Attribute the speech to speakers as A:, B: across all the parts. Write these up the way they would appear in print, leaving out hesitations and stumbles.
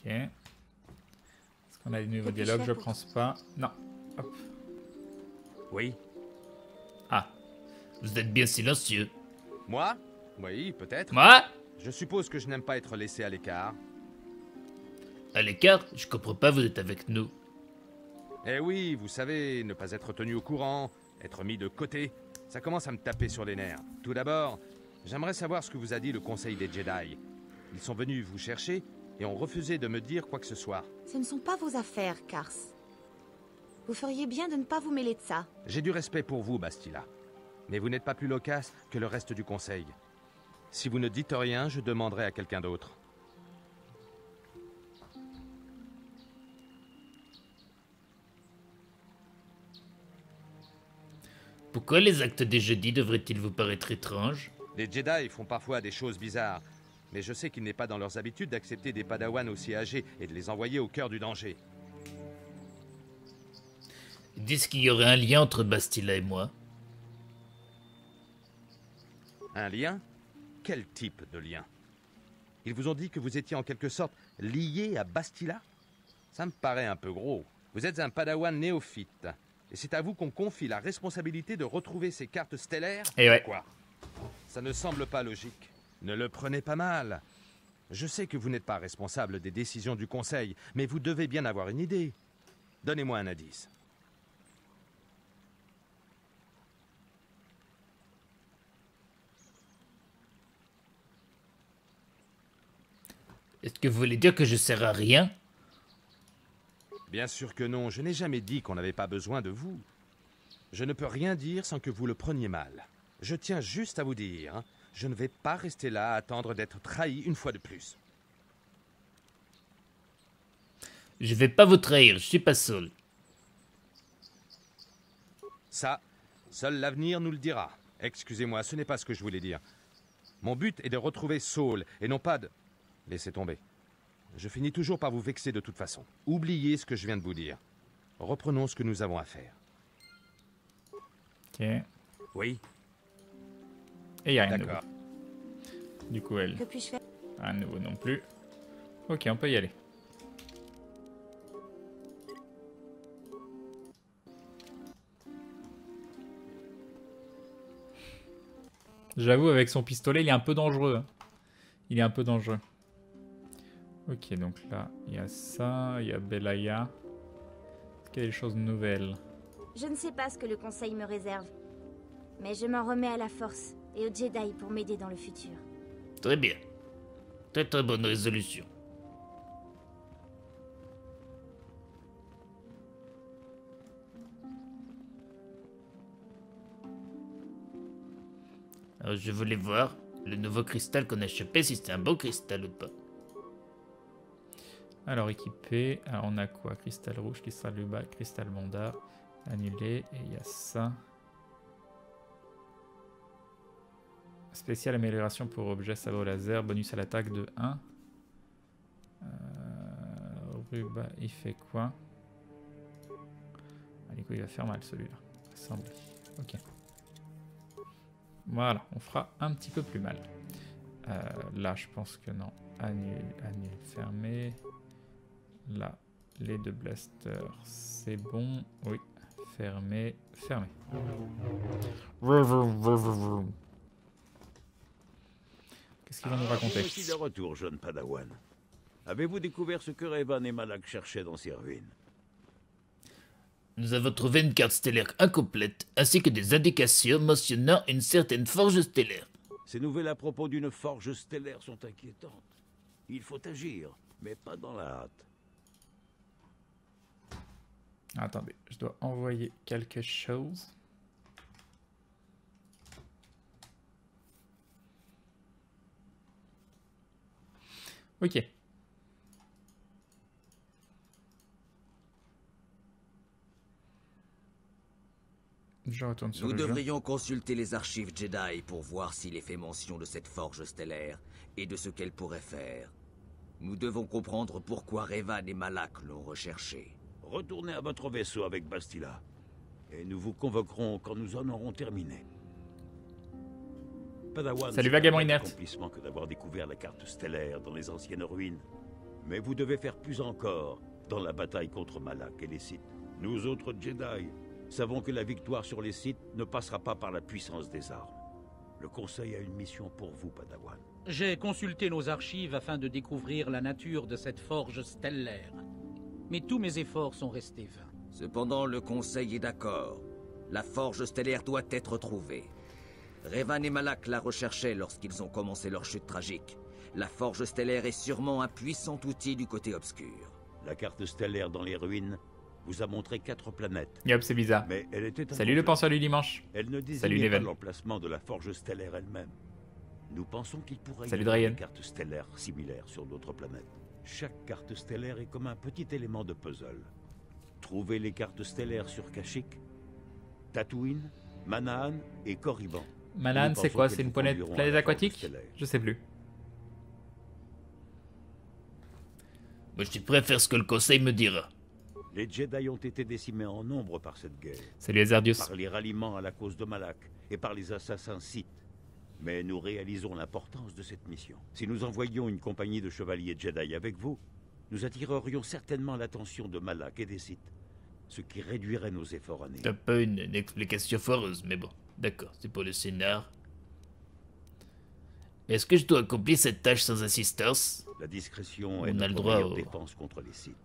A: Est-ce qu'on a des nouveaux dialogues? Je pense pas. Non. Hop.
B: Oui.
C: Ah, vous êtes bien silencieux.
B: Moi? Oui, peut-être.
C: Moi?
B: Je suppose que je n'aime pas être laissé à l'écart.
C: À l'écart? Je comprends pas, vous êtes avec nous.
B: Eh oui, vous savez, ne pas être tenu au courant, être mis de côté, ça commence à me taper sur les nerfs. Tout d'abord, j'aimerais savoir ce que vous a dit le Conseil des Jedi. Ils sont venus vous chercher et ont refusé de me dire quoi que ce soit.
D: Ce ne sont pas vos affaires, Kars. Vous feriez bien de ne pas vous mêler de ça.
B: J'ai du respect pour vous, Bastila. Mais vous n'êtes pas plus loquace que le reste du Conseil. Si vous ne dites rien, je demanderai à quelqu'un d'autre.
C: Pourquoi les actes des jeudis devraient-ils vous paraître étranges?
B: Les Jedi font parfois des choses bizarres, mais je sais qu'il n'est pas dans leurs habitudes d'accepter des padawans aussi âgés et de les envoyer au cœur du danger.
C: Ils disent qu'il y aurait un lien entre Bastila et moi.
B: Un lien? Quel type de lien? Ils vous ont dit que vous étiez en quelque sorte lié à Bastila? Ça me paraît un peu gros. Vous êtes un padawan néophyte. Et c'est à vous qu'on confie la responsabilité de retrouver ces cartes stellaires?
A: Et ouais.
B: Quoi? Ça ne semble pas logique. Ne le prenez pas mal. Je sais que vous n'êtes pas responsable des décisions du Conseil, mais vous devez bien avoir une idée. Donnez-moi un indice.
C: Est-ce que vous voulez dire que je sers à rien?
B: Bien sûr que non, je n'ai jamais dit qu'on n'avait pas besoin de vous. Je ne peux rien dire sans que vous le preniez mal. Je tiens juste à vous dire, je ne vais pas rester là à attendre d'être trahi une fois de plus.
C: Je vais pas vous trahir, je suis pas Saul.
B: Ça, seul l'avenir nous le dira. Excusez-moi, ce n'est pas ce que je voulais dire. Mon but est de retrouver Saul, et non pas de... Laissez tomber. Je finis toujours par vous vexer de toute façon. Oubliez ce que je viens de vous dire. Reprenons ce que nous avons à faire.
A: Ok. Et
B: Oui.
A: il n'y a rien de
B: D'accord.
A: nouveau. Du coup, elle.
D: Que puis-je faire?
A: Rien de nouveau non plus. Ok, on peut y aller. J'avoue, avec son pistolet, il est un peu dangereux. Il est un peu dangereux. Ok, donc là, il y a ça, il y a Belaya. Est-ce qu'il y a des choses nouvelles?
E: Je ne sais pas ce que le Conseil me réserve. Mais je m'en remets à la Force et aux Jedi pour m'aider dans le futur.
C: Très bien. Très très bonne résolution. Alors je voulais voir le nouveau cristal qu'on a chopé, si c'est un bon cristal ou pas.
A: Alors, équipé. Alors, on a quoi? Cristal rouge, cristal luba, cristal mondar. Annulé. Et il y a ça. Spéciale amélioration pour objet sabre laser. Bonus à l'attaque de 1. Ruba, il fait quoi? Ah, du coup, il va faire mal celui-là. Assembly. Ok. Voilà, on fera un petit peu plus mal. Là, je pense que non. Annule, annule, fermé. Là, les deux blasters, c'est bon. Oui, fermé, fermé. Qu'est-ce qu'il va nous raconter?
F: Voici de retour, jeune Padawan. Avez-vous découvert ce que Revan et Malak cherchaient dans ces ruines?
C: Nous avons trouvé une carte stellaire incomplète, ainsi que des indications mentionnant une certaine forge stellaire.
F: Ces nouvelles à propos d'une forge stellaire sont inquiétantes. Il faut agir, mais pas dans la hâte.
A: Attendez, je dois envoyer quelque chose. Ok. Je retourne sur
G: Nous
A: le jeu.
G: devrions consulter les archives Jedi pour voir s'il est fait mention de cette forge stellaire et de ce qu'elle pourrait faire. Nous devons comprendre pourquoi Revan et Malak l'ont recherchée.
F: Retournez à votre vaisseau avec Bastila. Et nous vous convoquerons quand nous en aurons terminé. Padawan,
A: Salut
F: c'est
A: Vagabond
F: un
A: inerte.
F: accomplissement que d'avoir découvert la carte stellaire dans les anciennes ruines. Mais vous devez faire plus encore dans la bataille contre Malak et les Sith. Nous autres Jedi savons que la victoire sur les Sith ne passera pas par la puissance des armes. Le Conseil a une mission pour vous, Padawan.
H: J'ai consulté nos archives afin de découvrir la nature de cette forge stellaire. Mais tous mes efforts sont restés vains.
G: Cependant, le Conseil est d'accord. La forge stellaire doit être trouvée. Revan et Malak la recherchaient lorsqu'ils ont commencé leur chute tragique. La forge stellaire est sûrement un puissant outil du côté obscur.
F: La carte stellaire dans les ruines vous a montré 4 planètes.
A: Yep, c'est bizarre.
F: Mais elle était
A: Salut le penseur du dimanche.
F: Elle ne
A: Salut
F: désignait pas
A: Leven.
F: l'emplacement de la forge stellaire elle-même. Nous pensons qu'il pourrait
A: Salut
F: y avoir
A: Drayen.
F: des cartes stellaires similaires sur d'autres planètes. Chaque carte stellaire est comme un petit élément de puzzle. Trouvez les cartes stellaires sur Kashyyyk, Tatooine, Manaan et Korriban.
A: Malan,
F: Nous
A: c'est
F: pensons
A: quoi?
F: qu'elles
A: C'est une
F: vous
A: planète
F: conduiront à la forge
A: aquatique?
F: stellaire.
A: Je sais plus.
C: Moi, je suis prêt à faire ce que le Conseil me dira.
F: Les Jedi ont été décimés en nombre par cette guerre.
A: Salut Azardius.
F: Par les ralliements à la cause de Malak et par les assassins Sith. Mais nous réalisons l'importance de cette mission. Si nous envoyions une compagnie de chevaliers Jedi avec vous, nous attirerions certainement l'attention de Malak et des Sith, ce qui réduirait nos efforts à néant.
C: T'as pas une explication foireuse, mais bon. D'accord, c'est pour le scénar. Est-ce que je dois accomplir cette tâche sans assistance?
F: La discrétion
C: On
F: est
C: a le
F: notre
C: droit
F: meilleure
C: au-
F: défense contre les Sith.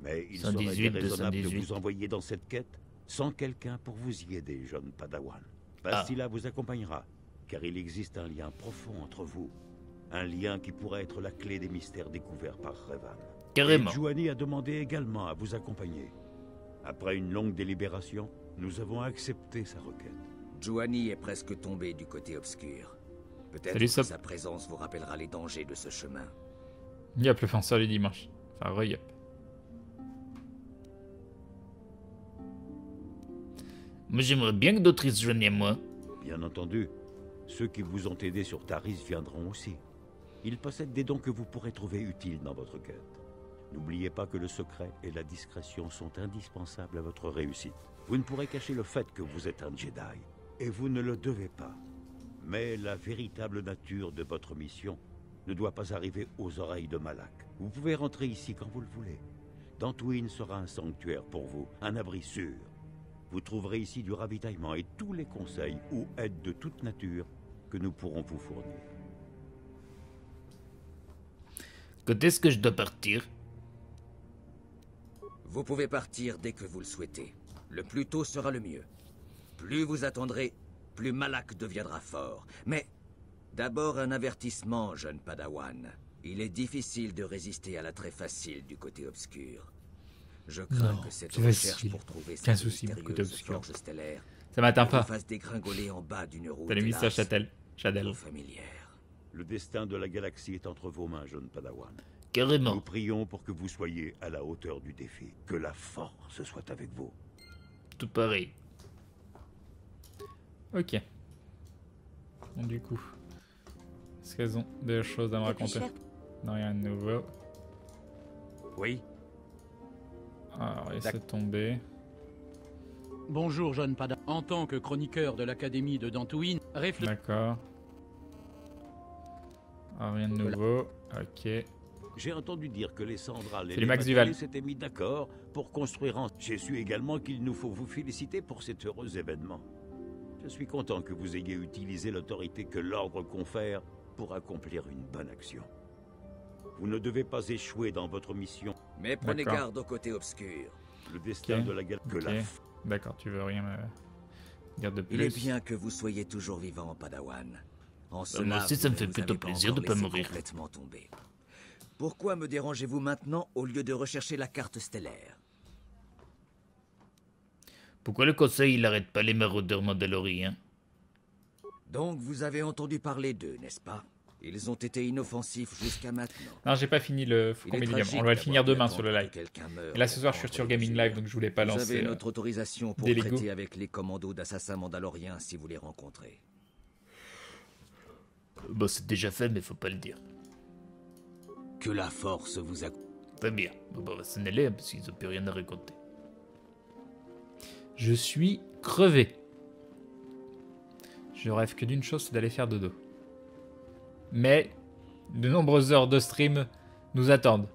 F: Mais il
C: 118,
F: serait déraisonnable de
C: 218.
F: vous envoyer dans cette quête sans quelqu'un pour vous y aider, jeune Padawan. Bastila vous accompagnera, car il existe un lien profond entre vous. Un lien qui pourrait être la clé des mystères découverts par Revan.
C: Carrément.
F: Et Juhani a demandé également à vous accompagner. Après une longue délibération, nous avons accepté sa requête.
G: Juhani est presque tombé du côté obscur. Peut-être
A: Salut,
G: que
A: Sop.
G: sa présence vous rappellera les dangers de ce chemin.
A: Yep, le penseur du dimanche. Enfin, re-yep.
C: Moi, j'aimerais bien que d'autres y se joignent à moi.
F: Bien entendu, ceux qui vous ont aidé sur Taris viendront aussi. Ils possèdent des dons que vous pourrez trouver utiles dans votre quête. N'oubliez pas que le secret et la discrétion sont indispensables à votre réussite. Vous ne pourrez cacher le fait que vous êtes un Jedi, et vous ne le devez pas. Mais la véritable nature de votre mission ne doit pas arriver aux oreilles de Malak. Vous pouvez rentrer ici quand vous le voulez. Dantooine sera un sanctuaire pour vous, un abri sûr. Vous trouverez ici du ravitaillement et tous les conseils ou aides de toute nature que nous pourrons vous fournir.
C: Quand est-ce que je dois partir?
G: Vous pouvez partir dès que vous le souhaitez. Le plus tôt sera le mieux. Plus vous attendrez, plus Malak deviendra fort. Mais d'abord un avertissement, jeune Padawan. Il est difficile de résister à l'attrait facile du côté obscur. Je crains
A: Non,
G: que cette
A: c'est
G: recherche
A: facile.
G: pour trouver
A: Aucun
G: cette
A: souci, le côté
G: mystérieuse
A: obscur.
G: forge stellaire
A: Ça m'atteint
G: vous
A: pas.
G: fasse dégringoler en bas d'une route
A: Salut Mister
G: hélas,
A: Châtel. Chadel.
G: trop familière.
F: Le destin de la galaxie est entre vos mains, jeune Padawan.
C: Carrément.
F: Nous prions pour que vous soyez à la hauteur du défi. Que la force soit avec vous.
C: Tout pareil.
A: Ok. Bon, du coup. Est-ce qu'elles ont des choses à me
D: Et puis,
A: raconter?
D: cher-
A: Non, rien de nouveau.
F: Oui.
A: Alors, laissez tomber.
H: Bonjour, jeune Padawan. En tant que chroniqueur de l'Académie de Dantooine, réfléchissez.
A: D'accord. Ah, rien de nouveau. Ok.
F: J'ai entendu dire que les Sandrals et
A: C'est
F: les
A: les Max
F: Patriés
A: Duval.
F: s'étaient mis d'accord pour construire un... J'ai su également qu'il nous faut vous féliciter pour cet heureux événement. Je suis content que vous ayez utilisé l'autorité que l'ordre confère pour accomplir une bonne action. Vous ne devez pas échouer dans votre mission.
G: Mais prenez
A: D'accord.
G: garde au côté obscur.
F: Le destin
A: Ok.
F: de la galaxie... Que
A: Ok.
F: la
A: D'accord, tu veux rien me dire de plus?
G: Il est bien que vous soyez toujours vivant, Padawan. En
C: moi
G: cela,
C: aussi, ça
G: vous
C: me fait
G: ne
C: plutôt
G: vous avez
C: plaisir de
G: encore
C: pas
G: laissé
C: mourir.
G: complètement tomber. Pourquoi me dérangez-vous maintenant au lieu de rechercher la carte stellaire?
C: Pourquoi le Conseil, il arrête pas les maraudeurs mandaloriens?
G: Donc vous avez entendu parler d'eux, n'est-ce pas? Ils ont été inoffensifs jusqu'à maintenant.
A: Non, j'ai pas fini le
G: Il est
A: Faucon Millennium.
G: tragique
A: On va le finir
G: d'avoir
A: demain
G: dû
A: sur le
G: attendre
A: live.
G: que quelqu'un meure
A: Et là, ce soir, je
G: pour
A: suis sur
G: prendre
A: Gaming
G: mesure.
A: Live, donc je voulais pas
G: Vous
A: lancer
G: avez notre autorisation pour
A: des Lego.
G: traiter avec les commandos d'assassins mandaloriens si vous les rencontrez.
C: Bon, c'est déjà fait, mais faut pas le dire.
G: Que la force vous a...
C: Très bien. Bon, bah, on va s'en aller, hein, parce qu'ils ont plus rien à raconter.
A: Je suis crevé. Je rêve que d'une chose, c'est d'aller faire dodo. Mais de nombreuses heures de stream nous attendent.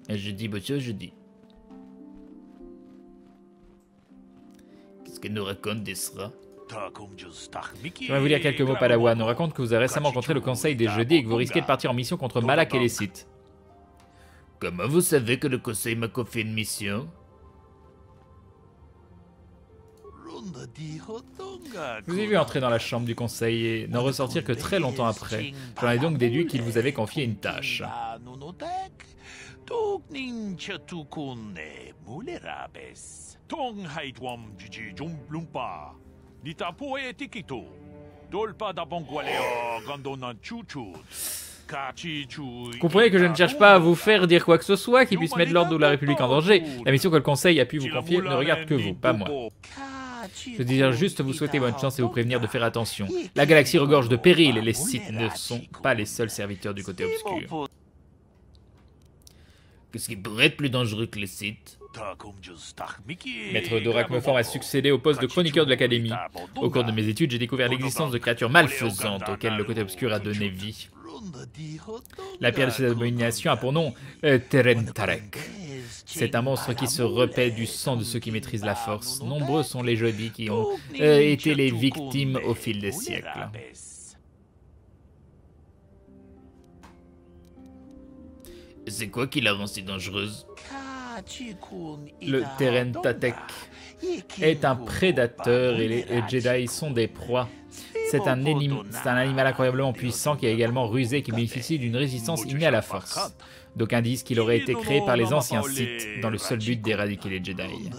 C: Et je dis, monsieur, je dis. Qu'est-ce qu'elle nous raconte d'Esra?
A: J'aimerais vous lire quelques mots, Padawan. On raconte que vous avez récemment rencontré le Conseil des Jeudis et que vous risquez de partir en mission contre Malak et les Sith.
C: Comment vous savez que le Conseil m'a confié une mission?
A: Je vous ai vu entrer dans la chambre du Conseil et n'en ressortir que très longtemps après. J'en ai donc déduit qu'il vous avait confié une tâche. Comprenez que je ne cherche pas à vous faire dire quoi que ce soit qui puisse mettre l'ordre de la République en danger. La mission que le Conseil a pu vous confier ne regarde que vous, pas moi. Je désire juste vous souhaiter bonne chance et vous prévenir de faire attention. La galaxie regorge de périls et les Sith ne sont pas les seuls serviteurs du côté obscur.
C: Qu'est-ce qui pourrait être plus dangereux que les Sith?
A: Maître Dorak Mephor a succédé au poste de chroniqueur de l'Académie. Au cours de mes études, j'ai découvert l'existence de créatures malfaisantes auxquelles le côté obscur a donné vie. La pierre de cette abomination a pour nom Teren Tarek. C'est un monstre qui se repaît du sang de ceux qui maîtrisent la force. Nombreux sont les Jeudis qui ont été les victimes au fil des siècles.
C: C'est quoi qui la rend si dangereuse?
A: Le Teren Tatek est un prédateur et les Jedi sont des proies. C'est un animal incroyablement puissant qui est également rusé et qui bénéficie d'une résistance innée à la force. D'aucuns disent qu'il aurait été créé par les anciens Sith dans le seul but d'éradiquer les Jedi.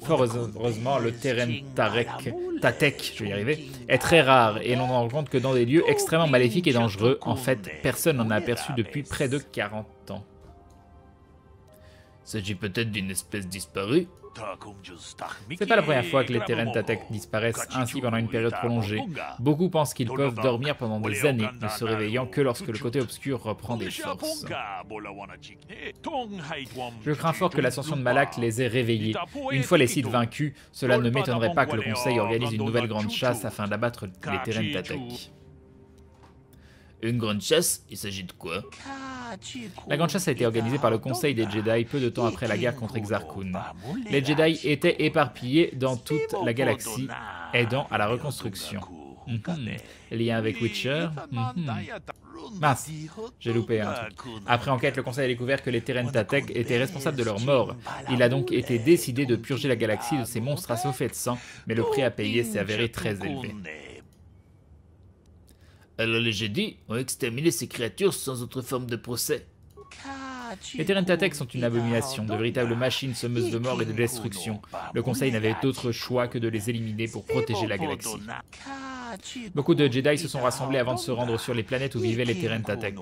A: Fort heureusement, le Teren Tatek, je vais y arriver, est très rare et l'on n'en rencontre que dans des lieux extrêmement maléfiques et dangereux. En fait, personne n'en a aperçu depuis près de 40 ans.
C: S'agit peut-être d'une espèce disparue?
A: C'est pas la première fois que les Teren Tatek disparaissent ainsi pendant une période prolongée. Beaucoup pensent qu'ils peuvent dormir pendant des années, ne se réveillant que lorsque le côté obscur reprend des forces. Je crains fort que l'ascension de Malak les ait réveillés. Une fois les Sith vaincus, cela ne m'étonnerait pas que le Conseil organise une nouvelle grande chasse afin d'abattre les Teren Tatek.
C: Une grande chasse? Il s'agit de quoi?
A: La grande chasse a été organisée par le Conseil des Jedi peu de temps après la guerre contre Exar Kun. Les Jedi étaient éparpillés dans toute la galaxie, aidant à la reconstruction. Lien avec Witcher. Mince, j'ai loupé un truc. Après enquête, le Conseil a découvert que les Teren Tatek étaient responsables de leur mort. Il a donc été décidé de purger la galaxie de ces monstres assoiffés de sang, mais le prix à payer s'est avéré très élevé.
C: Alors les Jedi ont exterminé ces créatures sans autre forme de procès.
A: Les Teren Tatek sont une abomination, de véritables machines semeuses de mort et de destruction. Le Conseil n'avait d'autre choix que de les éliminer pour protéger la galaxie. Beaucoup de Jedi se sont rassemblés avant de se rendre sur les planètes où vivaient les Teren Tatek.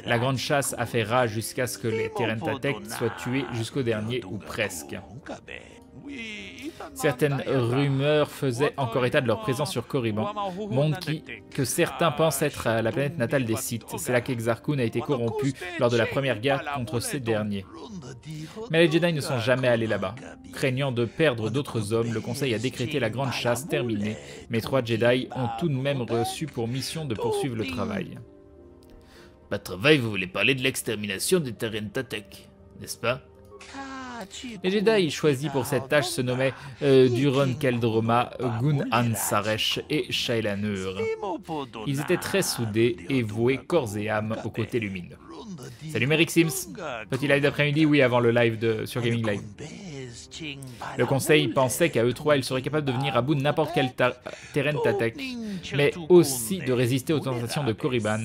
A: La grande chasse a fait rage jusqu'à ce que les Teren Tatek soient tués jusqu'au dernier, ou presque. Certaines rumeurs faisaient encore état de leur présence sur Korriban, monde que certains pensent être la planète natale des Sith. C'est là qu'Exar Kun a été corrompu lors de la première guerre contre ces derniers. Mais les Jedi ne sont jamais allés là-bas. Craignant de perdre d'autres hommes, le Conseil a décrété la grande chasse terminée, mais 3 Jedi ont tout de même reçu pour mission de poursuivre le travail.
C: Pas de travail, vous voulez parler de l'extermination des Teren Tatek, n'est-ce pas?
A: Les Jedi choisis pour cette tâche se nommaient Duron Keldroma, Gun Ansaresh et Shaila Nur. Ils étaient très soudés et voués corps et âme aux côtés lumineux. Salut Merrick Sims. Petit live d'après-midi, oui, avant le live sur Gaming Live. Le Conseil pensait qu'à eux 3, ils seraient capables de venir à bout de n'importe quel Teren Tatek, mais aussi de résister aux tentations de Korriban.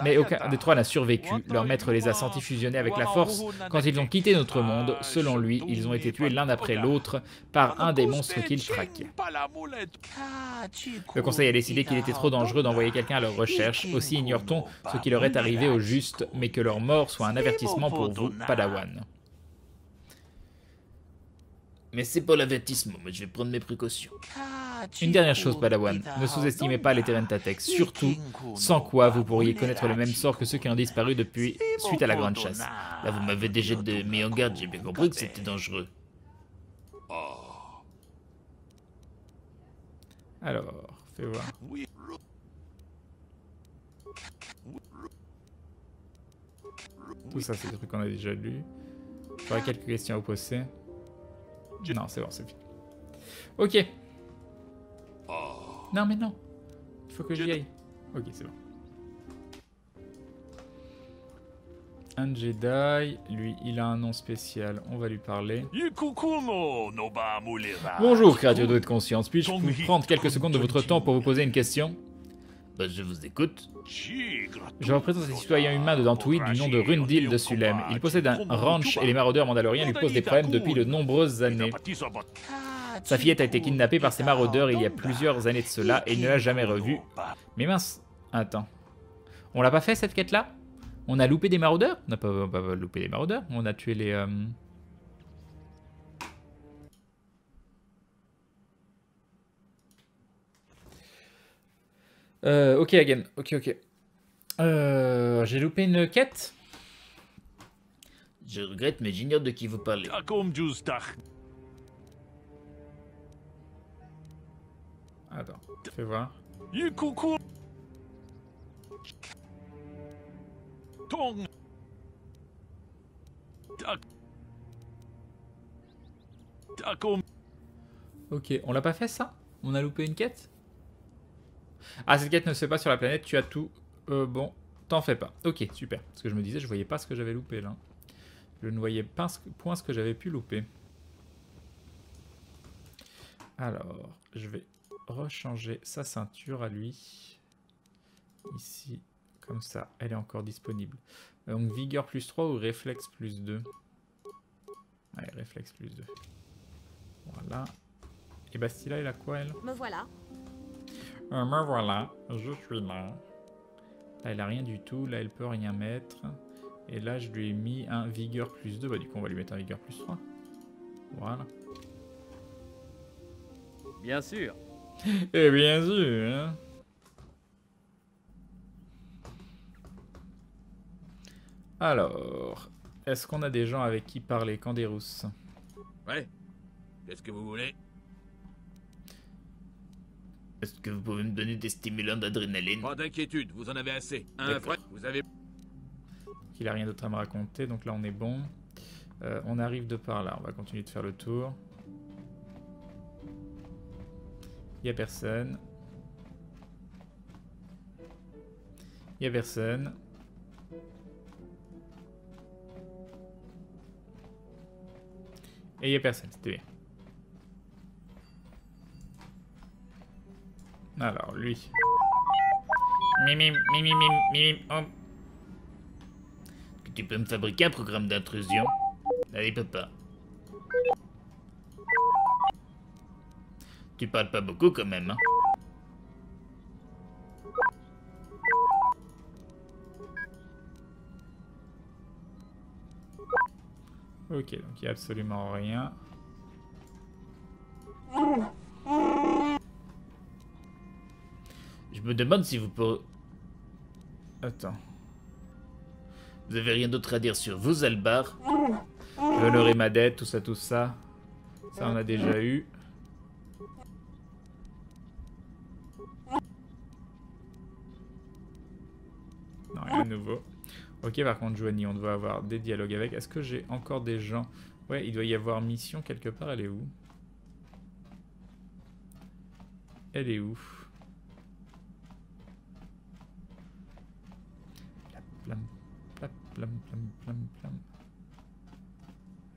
A: Mais aucun des 3 n'a survécu. Leur maître les a sentis fusionner avec la force. Quand ils ont quitté notre monde, selon lui, ils ont été tués l'un après l'autre par un des monstres qu'ils traquaient. Le Conseil a décidé qu'il était trop dangereux d'envoyer quelqu'un à leur recherche. Aussi ignore-t-on ce qui leur est arrivé au juste, mais que leur mort soit un avertissement pour vous, Padawan.
C: Mais c'est pour l'avertissement, mais je vais prendre mes précautions.
A: Une dernière chose, Padawan, ne sous-estimez pas les Teren Tatek, surtout sans quoi vous pourriez connaître le même sort que ceux qui ont disparu depuis suite à la grande chasse.
C: Là, vous m'avez déjà mis en garde, j'ai bien compris que c'était dangereux.
A: Alors, fais voir. Tout ça, c'est des trucs qu'on a déjà lus. J'aurais quelques questions à vous poser. Non, c'est bon, c'est fini. Ok. Non, mais non. Il faut que j'y aille. Ok, c'est bon. Un Jedi, lui, il a un nom spécial. On va lui parler. Bonjour, créature douée de conscience. Puis-je vous prendre quelques secondes de votre temps pour vous poser une question?
C: Bah, je vous écoute.
A: Je représente un citoyen humain de Dantooid du nom de Rundil de Sulem. Il possède un ranch et les maraudeurs mandaloriens lui posent des problèmes depuis de nombreuses années. Sa fillette a été kidnappée par ces maraudeurs il y a plusieurs années de cela et il ne l'a jamais revue. Mais mince, attends. On l'a pas fait cette quête-là? On a loupé des maraudeurs? On n'a pas loupé des maraudeurs. On a tué les... ok, again. Ok. J'ai loupé une quête?
C: Je regrette, mais j'ignore de qui vous parlez.
A: Attends, fais voir. Ok, on l'a pas fait ça? On a loupé une quête? Ah, cette quête ne se fait pas sur la planète, tu as tout. Bon, t'en fais pas. Ok, super. Parce que je me disais, je voyais pas ce que j'avais loupé là. Je ne voyais pas ce que j'avais pu louper. Alors, je vais rechanger sa ceinture à lui. Ici, comme ça, elle est encore disponible. Donc, vigueur plus 3 ou réflexe plus 2? Allez, réflexe plus 2. Voilà. Et Bastila, elle a quoi, elle?
E: Me voilà.
A: Me voilà, je suis là. Là, elle a rien du tout. Là, elle peut rien mettre. Et là, je lui ai mis un vigueur plus 2. Bah, du coup, on va lui mettre un vigueur plus 3. Voilà.
I: Bien sûr.
A: Et bien sûr, hein. Alors, est-ce qu'on a des gens avec qui parler? Canderous?
J: Ouais. Qu'est-ce que vous voulez?
C: Est-ce que vous pouvez me donner des stimulants d'adrénaline?
J: Pas d'inquiétude, vous en avez assez. Un vrai, vous avez...
A: Il a rien d'autre à me raconter, donc là on est bon. On arrive de par là, on va continuer de faire le tour. Il y a personne. Il y a personne. Et il y a personne, c'était bien. Alors, lui.
C: Mimim, oh. Tu peux me fabriquer un programme d'intrusion? Allez, papa. Tu parles pas beaucoup quand même, hein?
A: Ok, donc il n'y a absolument rien.
C: Je me demande si vous pourrez...
A: Attends.
C: Vous avez rien d'autre à dire sur vous, Albar?
A: Je vais honorer ma dette, tout ça. Ça, on a déjà eu. Non, rien de nouveau. Ok, par contre, Joanie, on doit avoir des dialogues avec. Est-ce que j'ai encore des gens? Ouais, il doit y avoir mission quelque part. Elle est où? Elle est où? Plam.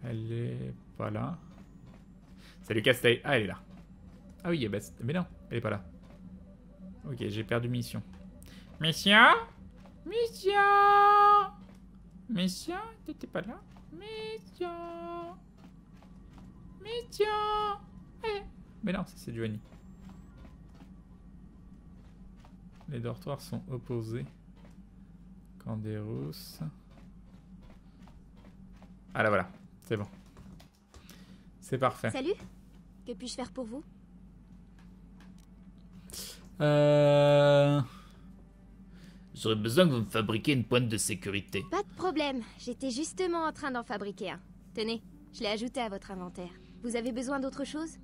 A: Elle est pas là. Salut Casteil. Ah, elle est là. Ah oui, mais non, elle est pas là. Ok, j'ai perdu mission. Mission, t'étais pas là? Mission. Eh. Mais non, c'est Joanie. Les dortoirs sont opposés. Canderous. Ah là voilà, c'est bon. C'est parfait.
E: Salut. Que puis-je faire pour vous?
C: J'aurais besoin que vous me fabriquiez une pointe de sécurité.
E: Pas de problème. J'étais justement en train d'en fabriquer un. Tenez, je l'ai ajouté à votre inventaire. Vous avez besoin d'autre chose?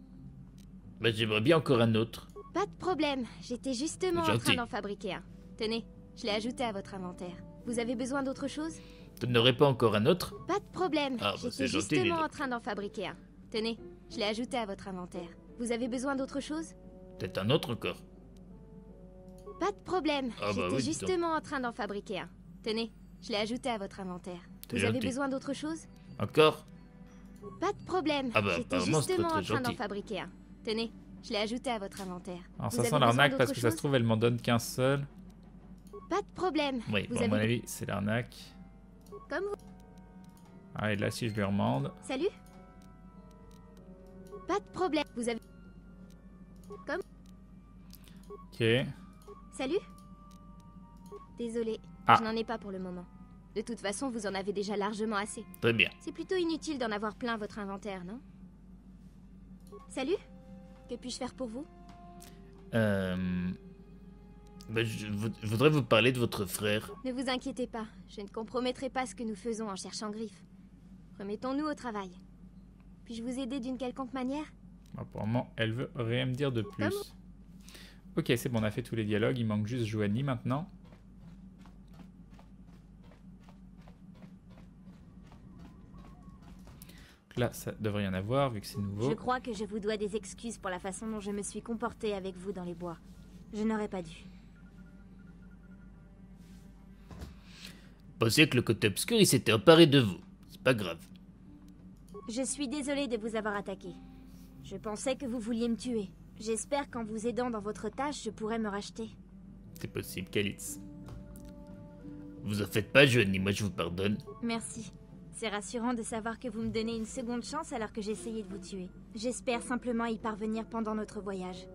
C: Bah, j'aimerais bien encore un autre.
E: Pas de problème. J'étais justement en train d'en fabriquer un. Tenez, Je l'ai ajouté à votre inventaire. Vous avez besoin d'autre chose?
C: Tu n'aurais pas encore un autre?
E: Pas de problème.
C: Ah, bah,
E: J'étais
C: c'est gentil,
E: justement
C: dis donc.
E: en train d'en fabriquer un. Tenez, je l'ai ajouté à votre inventaire. Vous avez besoin d'autre chose?
C: Peut-être un autre encore.
E: Pas de problème.
C: Ah, bah
E: J'étais
C: oui, dis donc.
E: justement en train d'en fabriquer un. Tenez, je l'ai ajouté à votre inventaire.
C: T'es
E: Vous avez
C: gentil.
E: besoin d'autre chose?
C: Encore?
E: Pas de problème.
C: Ah bah,
E: J'étais
C: apparemment, c'est
E: justement
C: très,
E: en
C: très
E: train d'en
C: gentil.
E: fabriquer un. Tenez, je l'ai ajouté à votre inventaire.
A: Alors
E: Vous
A: ça
E: avez
A: sent
E: besoin
A: l'arnaque parce
E: d'autre
A: que ça se
E: chose?
A: trouve elle m'en donne qu'un seul.
E: Pas de problème.
A: Oui,
E: Vous
A: bon, à
E: avez...
A: mon avis c'est l'arnaque.
E: Comme vous...
A: Ah et là si je lui remande.
E: Salut. Pas de problème. Vous avez... Comme...
A: Ok.
E: Salut. Désolé,
A: Ah.
E: je n'en ai pas pour le moment. De toute façon, vous en avez déjà largement assez.
C: Très bien.
E: C'est plutôt inutile d'en avoir plein votre inventaire, non? Salut. Que puis-je faire pour vous?
C: Ben, je voudrais vous parler de votre frère.
E: Ne vous inquiétez pas, je ne compromettrai pas ce que nous faisons en cherchant Griff. Remettons-nous au travail. Puis-je vous aider d'une quelconque manière?
A: Bon, pour le moment elle veut rien me dire de plus.
E: Comme-
A: Ok c'est bon on a fait tous les dialogues, il manque juste Joanie maintenant. Là, ça devrait y en avoir vu que c'est nouveau.
E: Je crois que je vous dois des excuses pour la façon dont je me suis comportée avec vous dans les bois. Je n'aurais pas dû.
C: Pensez que le côté obscur, il s'était emparé de vous. C'est pas grave.
E: Je suis désolée de vous avoir attaqué. Je pensais que vous vouliez me tuer. J'espère qu'en vous aidant dans votre tâche, je pourrai me racheter.
C: C'est possible, Kalitz. Vous en faites pas, Johnny, moi je vous pardonne.
E: Merci. C'est rassurant de savoir que vous me donnez une seconde chance alors que j'essayais de vous tuer. J'espère simplement y parvenir pendant notre voyage.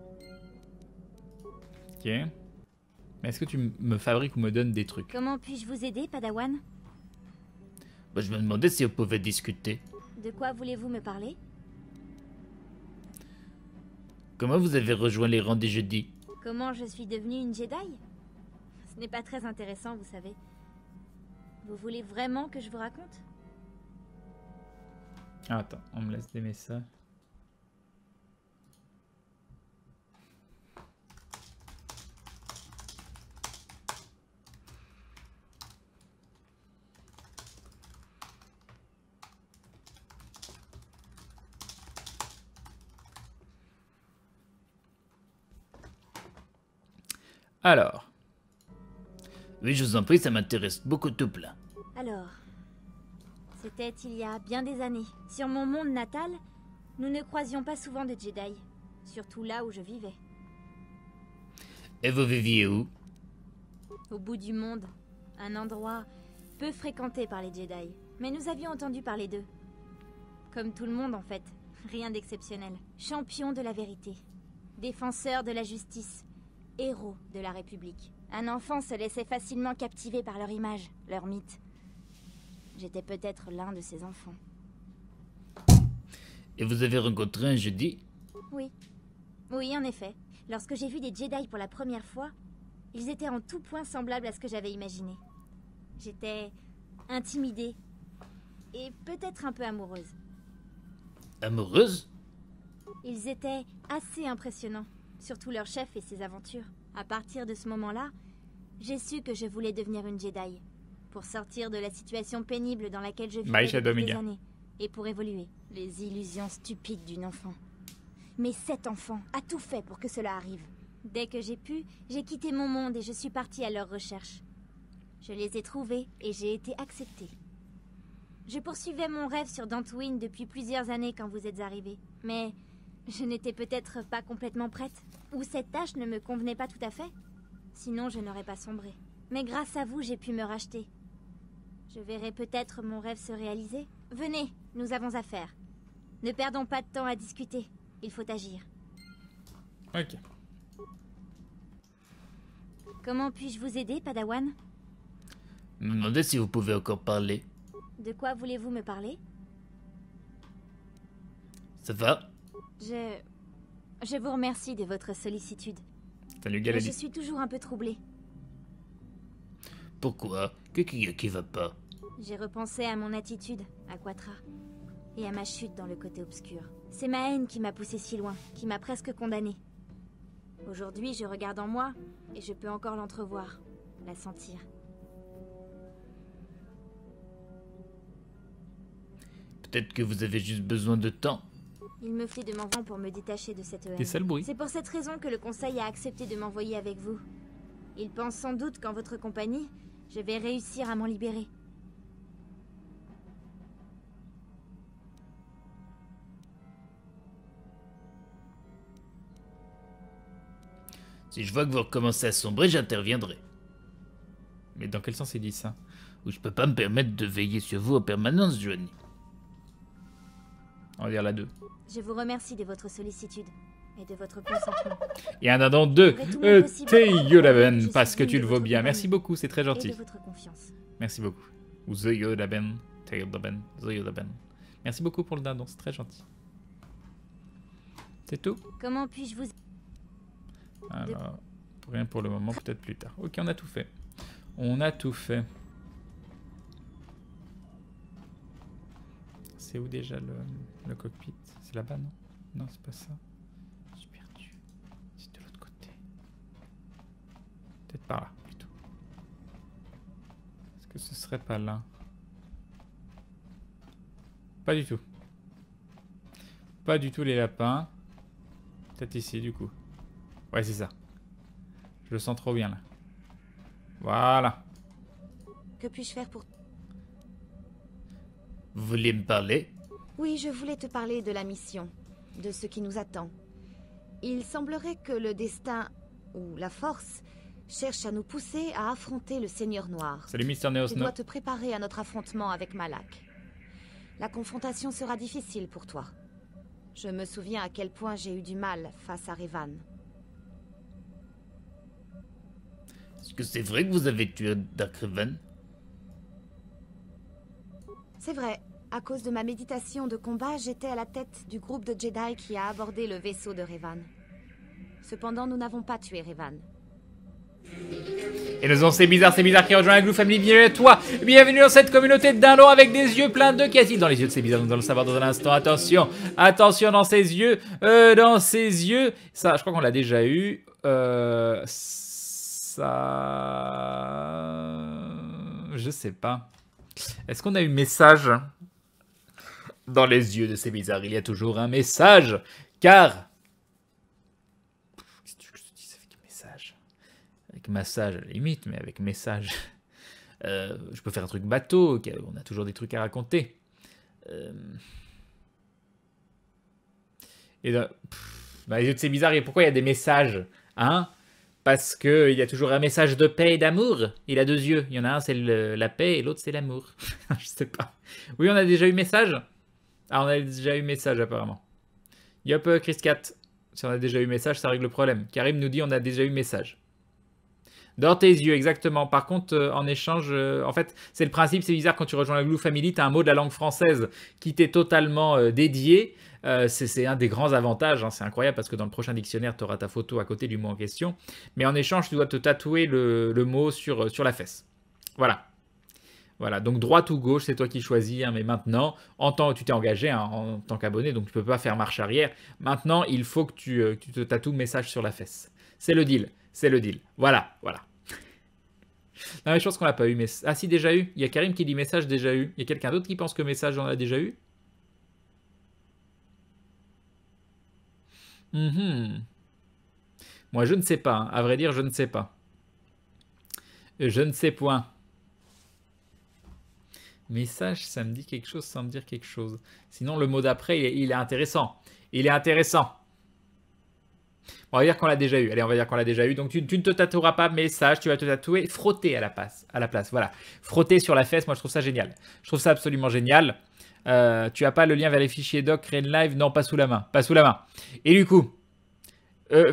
A: Ok. Mais est-ce que tu me fabriques ou me donnes des trucs?
E: Comment puis-je vous aider, Padawan?
C: Moi je me demandais si on pouvait discuter.
E: De quoi voulez-vous me parler?
C: Comment vous avez rejoint les rangs des jeudis?
E: Comment je suis devenue une Jedi? Ce n'est pas très intéressant, vous savez. Vous voulez vraiment que je vous raconte?
A: Ah, attends, on me laisse des messages. Alors,
C: Oui, je vous en prie, ça m'intéresse beaucoup tout plein.
E: Alors, c'était il y a bien des années. Sur mon monde natal, nous ne croisions pas souvent de Jedi. Surtout là où je vivais.
C: Et vous viviez où?
E: Au bout du monde. Un endroit peu fréquenté par les Jedi. Mais nous avions entendu parler d'eux. Comme tout le monde en fait. Rien d'exceptionnel. Champions de la vérité. Défenseurs de la justice. Héros de la République. Un enfant se laissait facilement captiver par leur image, leur mythe. J'étais peut-être l'un de ces enfants.
C: Et vous avez rencontré un jeudi?
E: Oui. Oui, en effet. Lorsque j'ai vu des Jedi pour la première fois, ils étaient en tout point semblables à ce que j'avais imaginé. J'étais intimidée et peut-être un peu amoureuse.
C: Amoureuse?
E: Ils étaient assez impressionnants, surtout leur chef et ses aventures. À partir de ce moment-là, j'ai su que je voulais devenir une Jedi, pour sortir de la situation pénible dans laquelle je vivais
A: Maïcha
E: depuis des
A: Domiga.
E: années, et pour évoluer. Les illusions stupides d'une enfant. Mais cet enfant a tout fait pour que cela arrive. Dès que j'ai pu, j'ai quitté mon monde et je suis partie à leur recherche. Je les ai trouvés et j'ai été acceptée. Je poursuivais mon rêve sur Dantooine depuis plusieurs années quand vous êtes arrivés. Mais je n'étais peut-être pas complètement prête. Ou cette tâche ne me convenait pas tout à fait. Sinon, je n'aurais pas sombré. Mais grâce à vous, j'ai pu me racheter. Je verrai peut-être mon rêve se réaliser. Venez, nous avons affaire. Ne perdons pas de temps à discuter. Il faut agir.
A: ok.
E: Comment puis-je vous aider, Padawan?
C: Je me demandais si vous pouvez encore parler.
E: De quoi voulez-vous me parler?
C: Ça va?
E: Je vous remercie de votre sollicitude.
A: Salut
E: Mais
A: Galadis.
E: je suis toujours un peu troublée.
C: Pourquoi? Qu'est-ce qu'il y a qui va pas?
E: J'ai repensé à mon attitude, à Quatra, et à ma chute dans le côté obscur. C'est ma haine qui m'a poussée si loin, qui m'a presque condamnée. Aujourd'hui, je regarde en moi, et je peux encore l'entrevoir. la sentir.
C: Peut-être que vous avez juste besoin de temps.
E: Il me fit de m'envoyer pour me détacher de cette haine.
A: Des sales bruits.
E: C'est pour cette raison que le conseil a accepté de m'envoyer avec vous. Il pense sans doute qu'en votre compagnie, je vais réussir à m'en libérer.
C: Si je vois que vous recommencez à sombrer, j'interviendrai.
A: Mais dans quel sens il dit ça?
C: Ou je peux pas me permettre de veiller sur vous en permanence, Johnny.
A: On va dire la 2.
E: Je vous remercie de votre sollicitude et de votre consentement.
A: Et un addon 2. Yodaben, parce que tu le vaux bien. Merci beaucoup, c'est très gentil.
E: Et de votre confiance.
A: Merci beaucoup. Ou The Yodaben. The Yodaben. Merci beaucoup pour le dindon, c'est très gentil. C'est tout?
E: Comment puis-je vous...
A: Alors, rien pour le moment, peut-être plus tard. Ok, on a tout fait. On a tout fait. C'est où déjà le cockpit? C'est là-bas, non? Non, c'est pas ça. Je suis perdu. C'est de l'autre côté. Peut-être par là, plutôt. Est-ce que ce serait pas là? Pas du tout. Pas du tout les lapins. Peut-être ici, du coup. Ouais, c'est ça. Je le sens trop bien, là. Voilà.
D: Que puis-je faire pour...
C: Vous vouliez me parler?
D: Oui, je voulais te parler de la mission, de ce qui nous attend. Il semblerait que le destin, ou la force, cherche à nous pousser à affronter le Seigneur Noir.
A: Salut Mister Neosno.
D: Tu dois te préparer à notre affrontement avec Malak. La confrontation sera difficile pour toi. Je me souviens à quel point j'ai eu du mal face à Revan.
C: Est-ce que c'est vrai que vous avez tué Dark Revan?
D: C'est vrai. À cause de ma méditation de combat, j'étais à la tête du groupe de Jedi qui a abordé le vaisseau de Revan. Cependant, nous n'avons pas tué Revan.
A: Et nous avons c'est bizarre qui rejoint la Glue Family. Bienvenue à toi, bienvenue dans cette communauté de dindons avec des yeux pleins de... Qu'y a-t-il dans les yeux de C'est bizarre? Nous allons le savoir dans un instant. Attention, attention dans ses yeux, Ça, je crois qu'on l'a déjà eu. Ça... Je sais pas. Est-ce qu'on a eu message dans les yeux de C'est bizarre? Il y a toujours un message, car... Qu'est-ce que tu veux que je te dise avec message? Avec massage, à la limite, mais avec message... je peux faire un truc bateau, on a toujours des trucs à raconter. Et dans les yeux de C'est bizarre, et pourquoi il y a des messages? Hein? Parce qu'il y a toujours un message de paix et d'amour. Il a deux yeux. Il y en a un, c'est la paix, et l'autre, c'est l'amour. Je sais pas. Oui, on a déjà eu message? Ah, on a déjà eu message, apparemment. Yop, Chris Cat. Si on a déjà eu message, ça règle le problème. Karim nous dit on a déjà eu message. Dans tes yeux, exactement. Par contre, en échange, en fait, c'est le principe, c'est bizarre, quand tu rejoins la Glue Family, tu as un mot de la langue française qui t'est totalement dédié. C'est un des grands avantages, hein. C'est incroyable parce que dans le prochain dictionnaire, tu auras ta photo à côté du mot en question. Mais en échange, tu dois te tatouer le mot sur la fesse. Voilà. Voilà, donc droite ou gauche, c'est toi qui choisis. Hein, mais maintenant, tu t'es engagé hein, en tant qu'abonné, donc tu ne peux pas faire marche arrière. Maintenant, il faut que tu te tatoues message sur la fesse. C'est le deal. C'est le deal. Voilà, voilà. Non, mais je pense qu'on l'a pas eu. Mais... Ah si, déjà eu. Il y a Karim qui dit message déjà eu. Il y a quelqu'un d'autre qui pense que message on a déjà eu? Moi, je ne sais pas. Hein. À vrai dire, je ne sais pas. Je ne sais point. Message, ça me dit quelque chose sans me dire quelque chose. Sinon, le mot d'après, il est intéressant. Il est intéressant. On va dire qu'on l'a déjà eu. Allez, on va dire qu'on l'a déjà eu. Donc, tu ne te tatoueras pas message, tu vas te tatouer frotter à la place. Voilà. Frotter sur la fesse, moi, je trouve ça génial. Je trouve ça absolument génial. Tu as pas le lien vers les fichiers doc, Rain Live? Non, pas sous la main. Pas sous la main. Et du coup,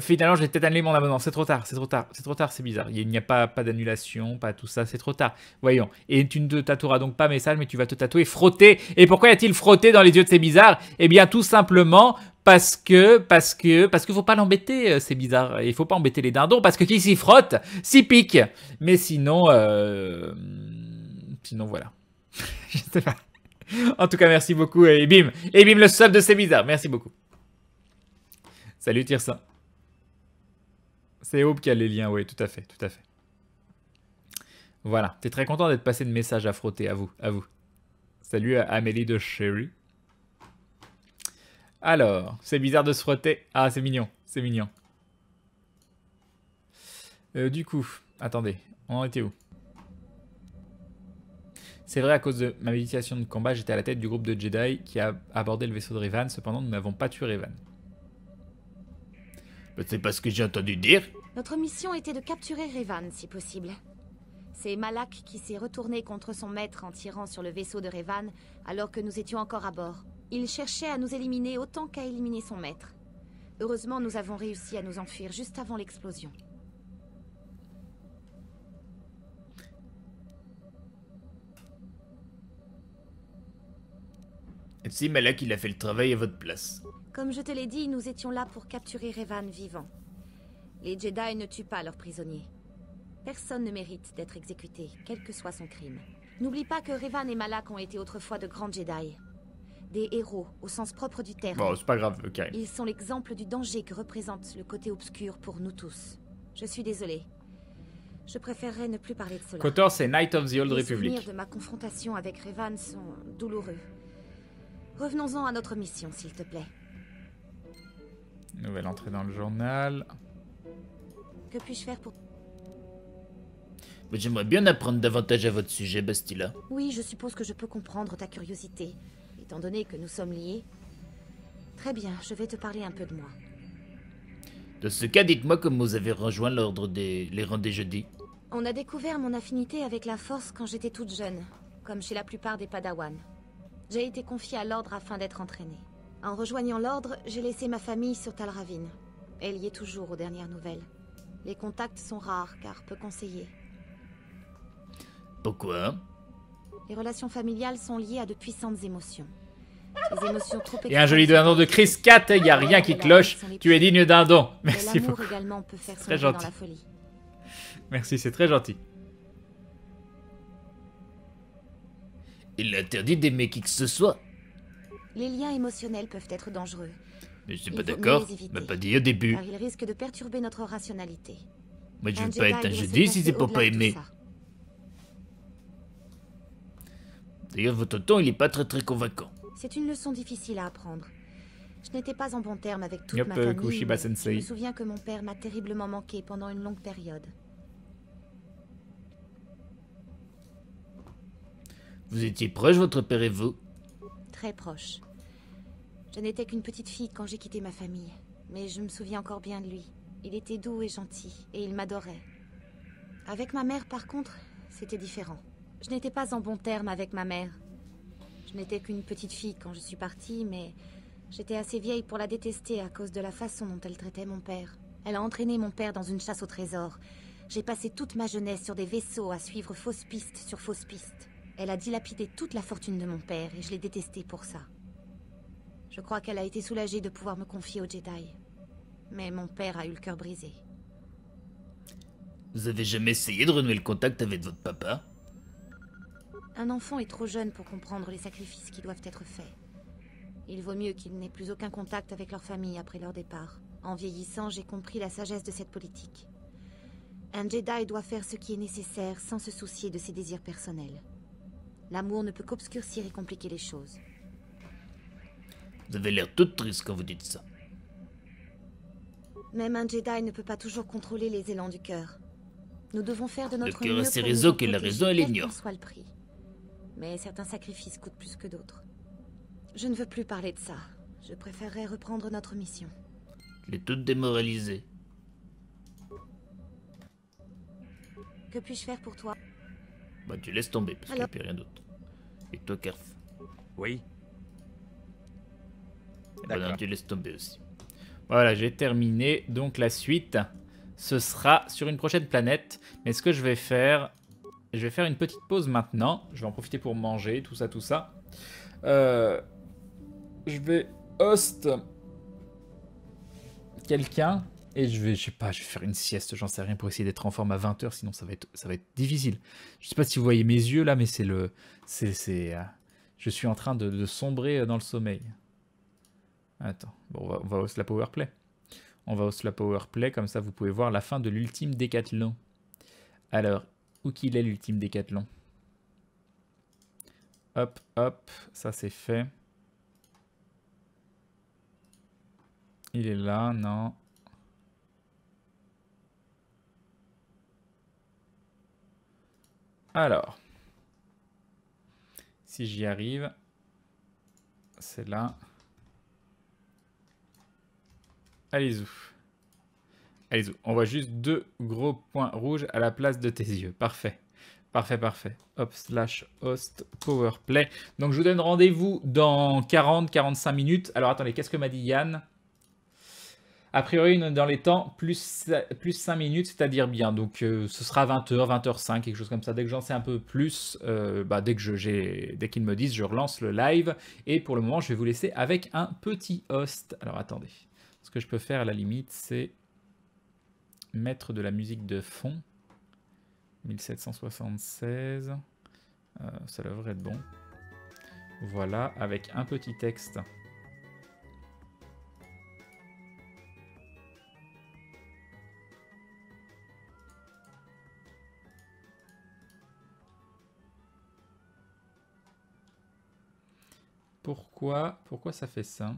A: finalement, j'ai peut-être annulé mon abonnement. C'est trop tard. C'est bizarre. Il n'y a pas d'annulation, pas tout ça. C'est trop tard. Voyons. Et tu ne te tatoueras donc pas message, mais tu vas te tatouer frotter. Et pourquoi y a-t-il frotté dans les yeux de C'est bizarre? Eh bien, tout simplement parce que faut pas l'embêter. C'est bizarre. Il faut pas embêter les dindons parce que qui s'y frotte, s'y pique. Mais sinon, voilà. Je sais pas. En tout cas, merci beaucoup. Et bim, le sub de C'est bizarre. Merci beaucoup. Salut Tirsa. C'est Aube qui a les liens, oui, tout à fait. Voilà, t'es très content d'être passé de message à frotter, à vous, à vous. Salut à Amélie de Sherry. Alors, c'est bizarre de se frotter. Ah, c'est mignon, c'est mignon. Du coup, attendez, on en était où? C'est vrai, à cause de ma méditation de combat, j'étais à la tête du groupe de Jedi qui a abordé le vaisseau de Revan. Cependant, nous n'avons pas tué Revan.
C: C'est pas ce que j'ai entendu dire.
D: Notre mission était de capturer Revan, si possible. C'est Malak qui s'est retourné contre son maître en tirant sur le vaisseau de Revan alors que nous étions encore à bord. Il cherchait à nous éliminer autant qu'à éliminer son maître. Heureusement, nous avons réussi à nous enfuir juste avant l'explosion.
C: Et si Malak il a fait le travail à votre place.
D: Comme je te l'ai dit, nous étions là pour capturer Revan vivant. Les Jedi ne tuent pas leurs prisonniers. Personne ne mérite d'être exécuté, quel que soit son crime. N'oublie pas que Revan et Malak ont été autrefois de grands Jedi. Des héros, au sens propre du terme.
A: Bon, c'est pas grave, ok.
D: Ils sont l'exemple du danger que représente le côté obscur pour nous tous. Je suis désolée. Je préférerais ne plus parler de cela.
A: KOTOR, c'est Knight of the Old
D: Les
A: Republic.
D: souvenirs de ma confrontation avec Revan sont douloureux. Revenons-en à notre mission, s'il te plaît.
A: Nouvelle entrée dans le journal.
D: Que puis-je faire pour...
C: Mais j'aimerais bien apprendre davantage à votre sujet, Bastila.
D: Oui, je suppose que je peux comprendre ta curiosité, étant donné que nous sommes liés. Très bien, je vais te parler un peu de moi.
C: Dans ce cas, dites-moi comment vous avez rejoint l'ordre les rangs des jeudis.
D: On a découvert mon affinité avec la Force quand j'étais toute jeune, comme chez la plupart des Padawans. J'ai été confiée à l'ordre afin d'être entraînée. En rejoignant l'ordre, j'ai laissé ma famille sur Tal Ravin. Elle y est toujours aux dernières nouvelles. Les contacts sont rares, car peu conseillés.
C: Pourquoi?
D: Les relations familiales sont liées à de puissantes émotions. Les émotions trop
A: Et un joli dindon de Chris Cat, il n'y a rien qui cloche. Tu es digne d'un don. Merci beaucoup.
D: Également peut faire
A: très
D: sombrer
A: gentil.
D: dans la folie.
A: Merci, c'est très gentil.
C: Il est interdit d'aimer qui que ce soit.
D: Les liens émotionnels peuvent être dangereux.
C: Mais je suis
D: Il
C: pas
D: vaut mieux
C: d'accord.
D: les éviter,
C: M'a pas dit au début.
D: car ils risquent de perturber notre rationalité.
C: Moi je
D: Un
C: veux pas
D: Jedi
C: être un
D: doit se
C: jeudi si
D: placer
C: c'est pour
D: au-delà
C: pas
D: de tout
C: aimer.
D: ça.
C: D'ailleurs, votre ton, il est pas très convaincant.
D: C'est une leçon difficile à apprendre. Je n'étais pas en bon terme avec toute
A: Yop,
D: ma famille.
A: Kushiba
D: mais
A: Sensei.
D: Je me souviens que mon père m'a terriblement manqué pendant une longue période.
C: Vous étiez proche, votre père et vous?
D: Très proche. Je n'étais qu'une petite fille quand j'ai quitté ma famille. Mais je me souviens encore bien de lui. Il était doux et gentil, et il m'adorait. Avec ma mère, par contre, c'était différent. Je n'étais pas en bon terme avec ma mère. Je n'étais qu'une petite fille quand je suis partie, mais j'étais assez vieille pour la détester à cause de la façon dont elle traitait mon père. Elle a entraîné mon père dans une chasse au trésor. J'ai passé toute ma jeunesse sur des vaisseaux à suivre fausses pistes sur fausses pistes. Elle a dilapidé toute la fortune de mon père et je l'ai détestée pour ça. Je crois qu'elle a été soulagée de pouvoir me confier aux Jedi. Mais mon père a eu le cœur brisé.
C: Vous avez jamais essayé de renouer le contact avec votre papa?
D: Un enfant est trop jeune pour comprendre les sacrifices qui doivent être faits. Il vaut mieux qu'ils n'aient plus aucun contact avec leur famille après leur départ. En vieillissant, j'ai compris la sagesse de cette politique. Un Jedi doit faire ce qui est nécessaire sans se soucier de ses désirs personnels. L'amour ne peut qu'obscurcir et compliquer les choses.
C: Vous avez l'air toute triste quand vous dites ça.
D: Même un Jedi ne peut pas toujours contrôler les élans du cœur. Nous devons faire de notre
C: cœur
D: mieux
C: a ses
D: pour
C: raisons
D: nous
C: que la
D: protéger,
C: raison, elle
D: quel
C: ignore.
D: qu'en soit le prix. Mais certains sacrifices coûtent plus que d'autres. Je ne veux plus parler de ça. Je préférerais reprendre notre mission.
C: Elle est toute démoralisée.
D: Que puis-je faire pour toi?
C: Bah tu laisses tomber, parce qu'il n'y a
D: Alors
C: plus rien d'autre. Et toi, Karf?
B: Oui.
C: Bah non,
B: D'accord.
C: tu laisses tomber aussi.
A: Voilà, j'ai terminé. Donc la suite, ce sera sur une prochaine planète. Mais ce que je vais faire une petite pause maintenant. Je vais en profiter pour manger, tout ça, tout ça. Je vais host quelqu'un. Et je sais pas, je vais faire une sieste, j'en sais rien, pour essayer d'être en forme à 20h, sinon ça va être difficile. Je sais pas si vous voyez mes yeux là, mais je suis en train de sombrer dans le sommeil. Attends, bon, on va host la powerplay. On va host la powerplay, comme ça vous pouvez voir la fin de l'ultime décathlon. Alors, Où qu'il est l'ultime décathlon? Hop, hop, ça c'est fait. Il est là, non. Alors, si j'y arrive, c'est là. Allez-y. Allez-y. On voit juste 2 gros points rouges à la place de tes yeux. Parfait. Parfait, parfait. Hop, /host powerplay. Donc, je vous donne rendez-vous dans 40-45 minutes. Alors, attendez, qu'est-ce que m'a dit Yann? A priori, dans les temps, plus 5 minutes, c'est-à-dire bien. Donc, ce sera 20h, 20h05, quelque chose comme ça. Dès que j'en sais un peu plus, dès qu'ils me disent, je relance le live. Et pour le moment, je vais vous laisser avec un petit host. Alors, attendez. Ce que je peux faire, à la limite, c'est mettre de la musique de fond. 1776. Ça devrait être bon. Voilà, avec un petit texte. Pourquoi ça fait ça?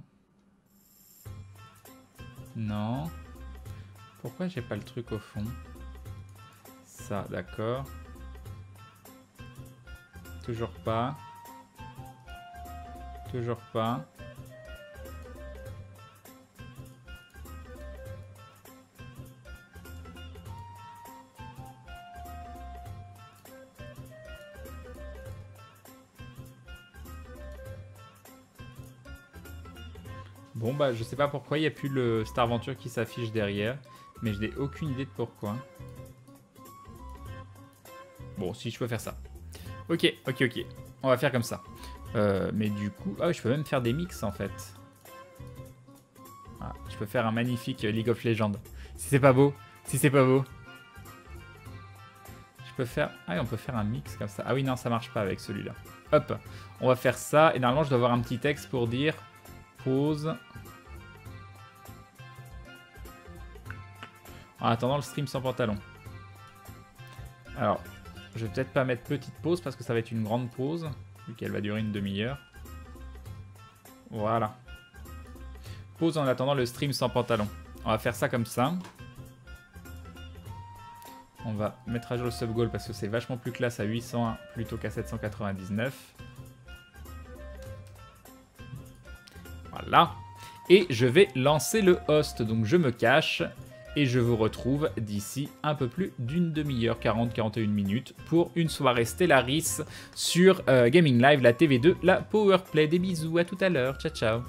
A: Non. Pourquoi j'ai pas le truc au fond? Ça, d'accord. Toujours pas. Toujours pas. Bon bah je sais pas pourquoi il n'y a plus le Star Venture qui s'affiche derrière, mais je n'ai aucune idée de pourquoi. Bon, si je peux faire ça. Ok, ok, ok. On va faire comme ça. Mais du coup, ah, je peux même faire des mix en fait. Ah, je peux faire un magnifique League of Legends. Si c'est pas beau, si c'est pas beau. Je peux faire, ah, on peut faire un mix comme ça. Ah oui, non, ça marche pas avec celui-là. Hop, on va faire ça. Et normalement, je dois avoir un petit texte pour dire pause. En attendant le stream sans pantalon. Alors, je vais peut-être pas mettre petite pause parce que ça va être une grande pause, vu qu'elle va durer une demi-heure. Voilà. Pause en attendant le stream sans pantalon. On va faire ça comme ça. On va mettre à jour le sub goal parce que c'est vachement plus classe à 801 plutôt qu'à 799. Voilà. Et je vais lancer le host. Donc je me cache. Et je vous retrouve d'ici un peu plus d'une demi-heure, 40-41 minutes, pour une soirée Stellaris sur Gaming Live, la TV2, la Powerplay. Des bisous, à tout à l'heure, ciao ciao.